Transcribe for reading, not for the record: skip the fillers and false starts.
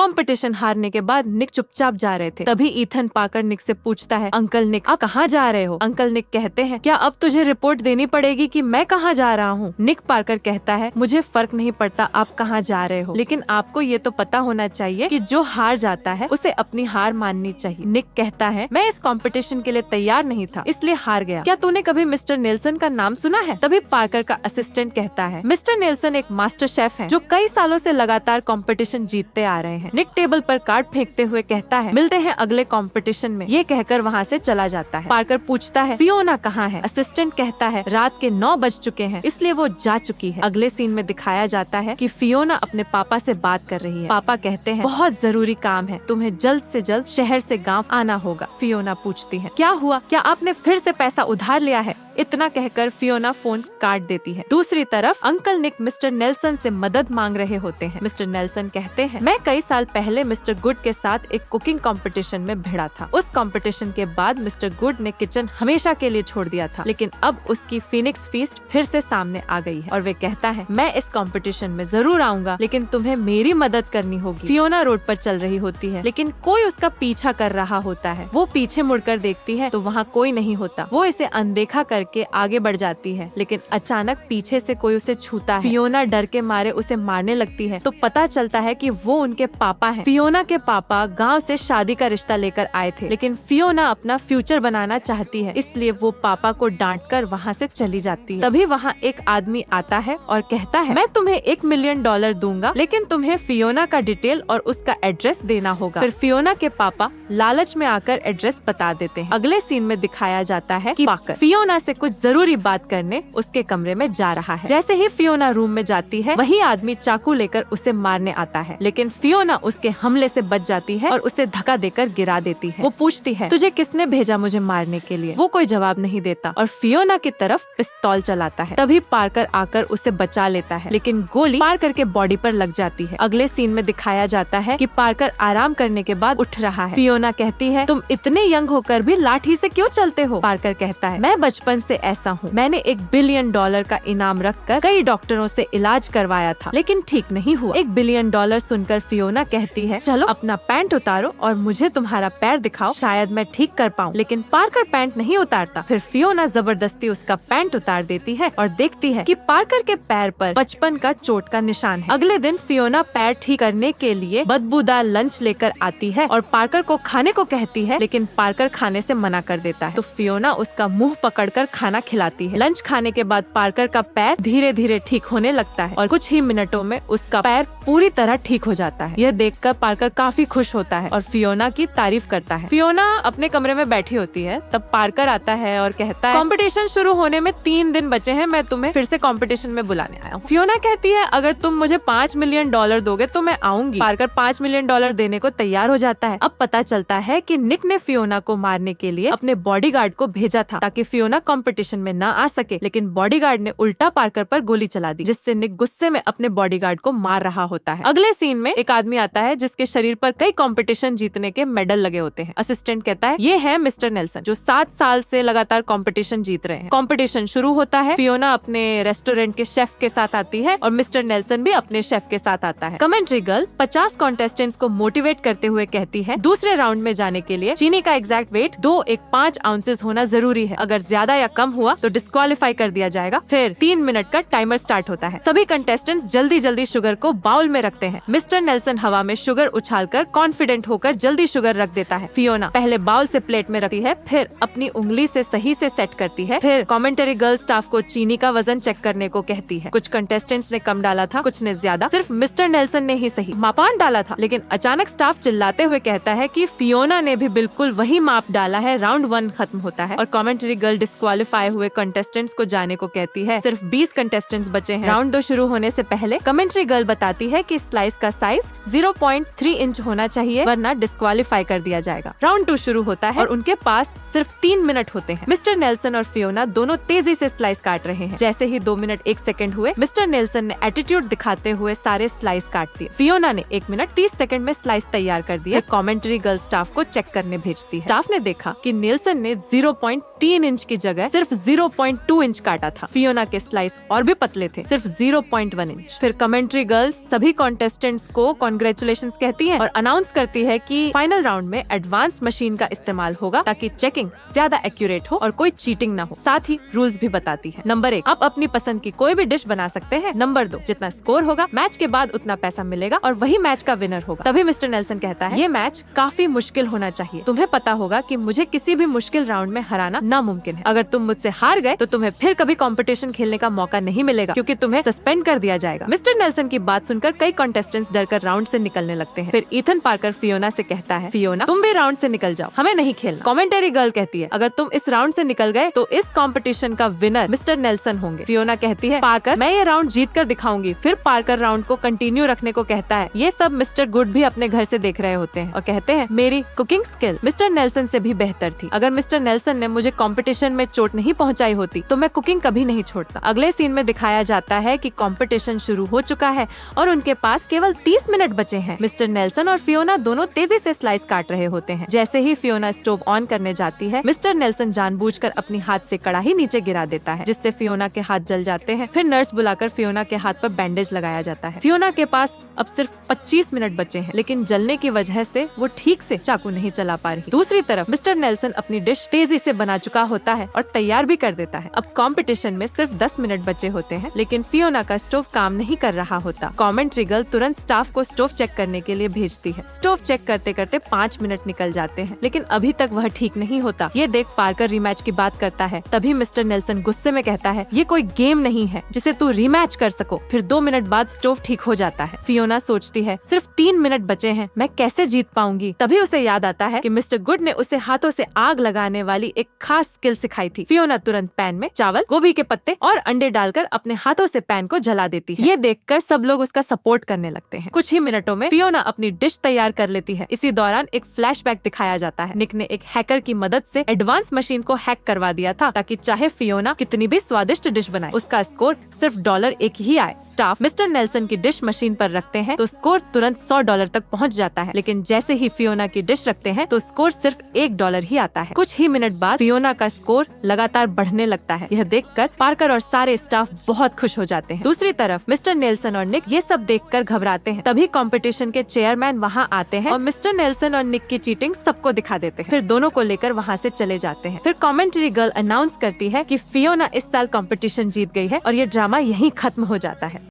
Competition हारने के बाद निक चुपचाप जा रहे थे। तभी ईथन पाकर निक से पूछता है, अंकल निक आप कहाँ जा रहे हो? अंकल निक कहते हैं, क्या अब तुझे रिपोर्ट देनी पड़ेगी कि मैं कहाँ जा रहा हूँ? निक पार्कर कहता है, मुझे फर्क नहीं पड़ता आप कहाँ जा रहे हो, लेकिन आपको ये तो पता होना चाहिए कि जो हार जाता है उसे अपनी हार माननी चाहिए। निक कहता है, मैं इस कंपटीशन के लिए तैयार नहीं था इसलिए हार गया। क्या तूने कभी मिस्टर नेल्सन का नाम सुना है? तभी पार्कर का असिस्टेंट कहता है, मिस्टर नेल्सन एक मास्टर शेफ है जो कई सालों से लगातार कंपटीशन जीतते आ रहे हैं। निक टेबल पर कार्ड फेंकते हुए कहता है, मिलते हैं अगले कंपटीशन में। ये कहकर वहाँ से चला जाता है। पार्कर पूछता है, फियोना कहाँ है? असिस्टेंट कहता है, रात के 9 बज चुके हैं इसलिए वो जा चुकी है। अगले सीन में दिखाया जाता है कि फियोना अपने पापा से बात कर रही है। पापा कहते हैं, बहुत जरूरी काम है, तुम्हें जल्द से जल्द शहर से गाँव आना होगा। फियोना पूछती है, क्या हुआ? क्या आपने फिर से पैसा उधार लिया है? इतना कहकर फियोना फोन काट देती है। दूसरी तरफ अंकल निक मिस्टर नेल्सन से मदद मांग रहे होते हैं। मिस्टर नेल्सन कहते हैं, मैं कई साल पहले मिस्टर गुड के साथ एक कुकिंग कंपटीशन में भिड़ा था। उस कंपटीशन के बाद मिस्टर गुड ने किचन हमेशा के लिए छोड़ दिया था, लेकिन अब उसकी फीनिक्स फीस्ट फिर से सामने आ गई है और वे कहता है, मैं इस कंपटीशन में जरूर आऊंगा, लेकिन तुम्हें मेरी मदद करनी होगी। फियोना रोड पर चल रही होती है, लेकिन कोई उसका पीछा कर रहा होता है। वो पीछे मुड़कर देखती है तो वहाँ कोई नहीं होता। वो इसे अनदेखा करके आगे बढ़ जाती है, लेकिन अचानक पीछे से कोई उसे छूता है। फियोना डर के मारे उसे मारने लगती है तो पता चलता है कि वो उनके पापा हैं। फियोना के पापा गांव से शादी का रिश्ता लेकर आए थे, लेकिन फियोना अपना फ्यूचर बनाना चाहती है, इसलिए वो पापा को डांटकर वहाँ से चली जाती है। तभी वहाँ एक आदमी आता है और कहता है, मैं तुम्हें $1 मिलियन दूंगा, लेकिन तुम्हें फियोना का डिटेल और उसका एड्रेस देना होगा। फिर फियोना के पापा लालच में आकर एड्रेस बता देते हैं। अगले सीन में दिखाया जाता है कि पार्कर फियोना से कुछ जरूरी बात करने उसके कमरे में जा रहा है। जैसे ही फियोना रूम में जाती है, वही आदमी चाकू लेकर उसे मारने आता है, लेकिन फियोना उसके हमले से बच जाती है और उसे धक्का देकर गिरा देती है। वो पूछती है, तुझे किसने भेजा मुझे मारने के लिए? वो कोई जवाब नहीं देता और फियोना की तरफ पिस्तौल चलाता है। तभी पार्कर आकर उसे बचा लेता है, लेकिन गोली पार्कर के बॉडी पर लग जाती है। अगले सीन में दिखाया जाता है कि पार्कर आराम करने के बाद उठ रहा है। फियोना कहती है, तुम इतने यंग होकर भी लाठी से क्यों चलते हो? पार्कर कहता है, मैं बचपन से ऐसा हूँ। मैंने $1 बिलियन का इनाम रखकर कई डॉक्टरों से इलाज करवाया था, लेकिन ठीक नहीं हुआ। $1 बिलियन सुनकर फियोना कहती है, चलो अपना पैंट उतारो और मुझे तुम्हारा पैर दिखाओ, शायद मैं ठीक कर पाऊँ। लेकिन पार्कर पैंट नहीं उतारता। फिर फियोना जबरदस्ती उसका पैंट उतार देती है और देखती है कि पार्कर के पैर पर बचपन का चोट का निशान है। अगले दिन फियोना पैर ठीक करने के लिए बदबूदार लंच लेकर आती है और पार्कर को खाने को कहती है, लेकिन पार्कर खाने से मना कर देता है। तो फियोना उसका मुंह पकड़कर खाना खिलाती है। लंच खाने के बाद पार्कर का पैर धीरे धीरे ठीक होने लगता है और कुछ ही मिनटों में उसका पैर पूरी तरह ठीक हो जाता है। यह देखकर पार्कर काफी खुश होता है और फियोना की तारीफ करता है। फियोना अपने कमरे में बैठी होती है, तब पार्कर आता है और कहता है, कंपटीशन शुरू होने में 3 दिन बचे हैं, मैं तुम्हें फिर से कंपटीशन में बुलाने आया हूँ। फियोना कहती है, अगर तुम मुझे $5 मिलियन दोगे तो मैं आऊंगी। पार्कर $5 मिलियन देने को तैयार हो जाता है। अब पता चलता है कि निक ने फियोना को मारने के लिए अपने बॉडीगार्ड को भेजा था ताकि फियोना कंपटीशन में न आ सके, लेकिन बॉडीगार्ड ने उल्टा पार्कर पर गोली चला दी, जिससे निक गुस्से में अपने बॉडीगार्ड को मार रहा होता है। अगले सीन में एक आदमी आता है जिसके शरीर पर कई कंपटीशन जीतने के मेडल लगे होते हैं। असिस्टेंट कहता है, ये है मिस्टर नेल्सन जो 7 साल से लगातार कंपटीशन जीत रहे हैं। कंपटीशन शुरू होता है। फियोना अपने रेस्टोरेंट के शेफ के साथ आती है और मिस्टर नेल्सन भी अपने शेफ के साथ आता है। कमेंट्री गर्ल 50 कॉन्टेस्टेंट्स को मोटिवेट करते हुए कहती है, दूसरे राउंड में जाने के लिए चीनी का एग्जैक्ट वेट 2.5 आउंसेस होना जरूरी है। अगर ज्यादा या कम हुआ तो डिस्क्वालीफाई कर दिया जाएगा। फिर 3 मिनट का टाइमर स्टार्ट होता है। सभी कंटेस्टेंट्स जल्दी जल्दी शुगर को बाउल में रखते हैं। मिस्टर नेल्सन हवा में शुगर उछालकर कॉन्फिडेंट होकर जल्दी शुगर रख देता है। फियोना पहले बाउल से प्लेट में रखती है, फिर अपनी उंगली से सही से सेट करती है। फिर कमेंटरी गर्ल स्टाफ को चीनी का वजन चेक करने को कहती है। कुछ कंटेस्टेंट्स ने कम डाला था, कुछ ने ज्यादा। सिर्फ मिस्टर नेल्सन ने ही सही मापान डाला था, लेकिन अचानक स्टाफ चिल्लाते हुए कहता है कि फियोना ने भी बिल्कुल वही माप डाला है। राउंड 1 खत्म होता है और कमेंटरी गर्ल डिस्क्वालीफाई हुए कंटेस्टेंट्स को जाने को कहती है। सिर्फ 20 कंटेस्टेंट्स बचे हैं। राउंड 2 शुरू होने से पहले कमेंट्री गर्ल बताती है कि स्लाइस का साइज 0.3 इंच होना चाहिए, वरना डिस्क्वालीफाई कर दिया जाएगा। राउंड 2 शुरू होता है और उनके पास सिर्फ 3 मिनट होते हैं। मिस्टर नेल्सन और फियोना दोनों तेजी से स्लाइस काट रहे हैं। जैसे ही 2 मिनट 1 सेकंड हुए, मिस्टर नेल्सन ने एटीट्यूड दिखाते हुए सारे स्लाइस काट दिए। फियोना ने 1 मिनट 30 सेकंड में स्लाइस तैयार कर दिए। कमेंट्री गर्ल स्टाफ को चेक करने भेजती है। स्टाफ ने देखा कि नेल्सन ने 0.3 इंच की जगह सिर्फ 0.2 इंच काटा था। फियोना के स्लाइस और भी पतले थे, सिर्फ 0.1 इंच। फिर कमेंट्री गर्ल सभी कॉन्टेस्टेंट्स को कांग्रेचुलेशंस कहती है और अनाउंस करती है कि फाइनल राउंड में एडवांस मशीन का इस्तेमाल होगा ताकि चेकिंग ज्यादा एक्यूरेट हो और कोई चीटिंग ना हो। साथ ही रूल्स भी बताती है। नंबर 1, आप अपनी पसंद की कोई भी डिश बना सकते हैं। नंबर 2, जितना स्कोर होगा मैच के बाद उतना पैसा मिलेगा और वही मैच का विनर होगा। तभी मिस्टर नेल्सन कहता है, ये मैच काफी मुश्किल होना चाहिए। तुम्हें पता होगा कि मुझे किसी भी मुश्किल राउंड में हराना नामुमकिन है। अगर तुम मुझसे हार गए तो तुम्हें फिर कभी कंपटीशन खेलने का मौका नहीं मिलेगा, क्योंकि तुम्हें सस्पेंड कर दिया जाएगा। मिस्टर नेल्सन की बात सुनकर कई कॉन्टेस्टेंट्स डरकर राउंड से निकलने लगते हैं। फिर ईथन पार्कर फियोना से कहता है, फियोना तुम भी राउंड से निकल जाओ, हमें नहीं खेलना। कमेंटरी गर्ल कहती है, अगर तुम इस राउंड से निकल गए तो इस कंपटीशन का विनर मिस्टर नेल्सन होंगे। फियोना कहती है, पार्कर मैं ये राउंड जीत कर दिखाऊंगी। फिर पार्कर राउंड को कंटिन्यू रखने को कहता है। ये सब मिस्टर गुड भी अपने घर से देख रहे होते हैं और कहते हैं, मेरी कुकिंग स्किल मिस्टर नेल्सन से भी बेहतर थी। अगर मिस्टर नेल्सन ने मुझे कंपटीशन में चोट नहीं पहुंचाई होती तो मैं कुकिंग कभी नहीं छोड़ता। अगले सीन में दिखाया जाता है कि कंपटीशन शुरू हो चुका है और उनके पास केवल 30 मिनट बचे हैं। मिस्टर नेल्सन और फियोना दोनों तेजी से स्लाइस काट रहे होते हैं। जैसे ही फियोना स्टोव ऑन करने जाती है, मिस्टर नेल्सन जानबूझकर अपनी हाथ से कढ़ाई नीचे गिरा देता है, जिससे फियोना के हाथ जल जाते हैं। फिर नर्स बुलाकर फियोना के हाथ पर बैंडेज लगाया जाता है। फियोना के पास अब सिर्फ 25 मिनट बचे हैं, लेकिन जलने की वजह से वो ठीक से चाकू नहीं चला पा रही। दूसरी तरफ मिस्टर नेल्सन अपनी डिश तेजी से बना चुका होता है और तैयार भी कर देता है। अब कंपटीशन में सिर्फ 10 मिनट बचे होते हैं, लेकिन फियोना का स्टोव काम नहीं कर रहा होता। कमेंट्री गर्ल तुरंत स्टाफ को स्टोव चेक करने के लिए भेजती है। स्टोव चेक करते करते 5 मिनट निकल जाते हैं, लेकिन अभी तक वह ठीक नहीं होता। ये देख पार्कर रीमैच की बात करता है। तभी मिस्टर नेल्सन गुस्से में कहता है, ये कोई गेम नहीं है जिसे तू रीमैच कर सको। फिर 2 मिनट बाद स्टोव ठीक हो जाता है। फियोना सोचती है, सिर्फ 3 मिनट बचे हैं, मैं कैसे जीत पाऊंगी। तभी उसे याद आता है कि मिस्टर गुड ने उसे हाथों से आग लगाने वाली एक खास स्किल सिखाई थी। फियोना तुरंत पैन में चावल, गोभी के पत्ते और अंडे डालकर अपने हाथों से पैन को जला देती है। ये देखकर सब लोग उसका सपोर्ट करने लगते हैं। कुछ ही मिनटों में फियोना अपनी डिश तैयार कर लेती है। इसी दौरान एक फ्लैशबैक दिखाया जाता है। निक ने एक हैकर की मदद से एडवांस मशीन को हैक करवा दिया था ताकि चाहे फियोना कितनी भी स्वादिष्ट डिश बनाए, उसका स्कोर सिर्फ $1 ही आए। स्टाफ मिस्टर नेल्सन की डिश मशीन पर रखते हैं तो स्कोर तुरंत $100 तक पहुंच जाता है, लेकिन जैसे ही फियोना की डिश रखते हैं तो स्कोर सिर्फ $1 ही आता है। कुछ ही मिनट बाद फियोना का स्कोर लगातार बढ़ने लगता है। यह देखकर पार्कर और सारे स्टाफ बहुत खुश हो जाते हैं। दूसरी तरफ मिस्टर नेल्सन और निक ये सब देखकर घबराते हैं। तभी कंपटीशन के चेयरमैन वहाँ आते हैं और मिस्टर नेल्सन और निक की चीटिंग सबको दिखा देते हैं। फिर दोनों को लेकर वहाँ से चले जाते हैं। फिर कमेंट्री गर्ल अनाउंस करती है कि फियोना इस साल कंपटीशन जीत गई है और ये ड्रामा यहीं खत्म हो जाता है।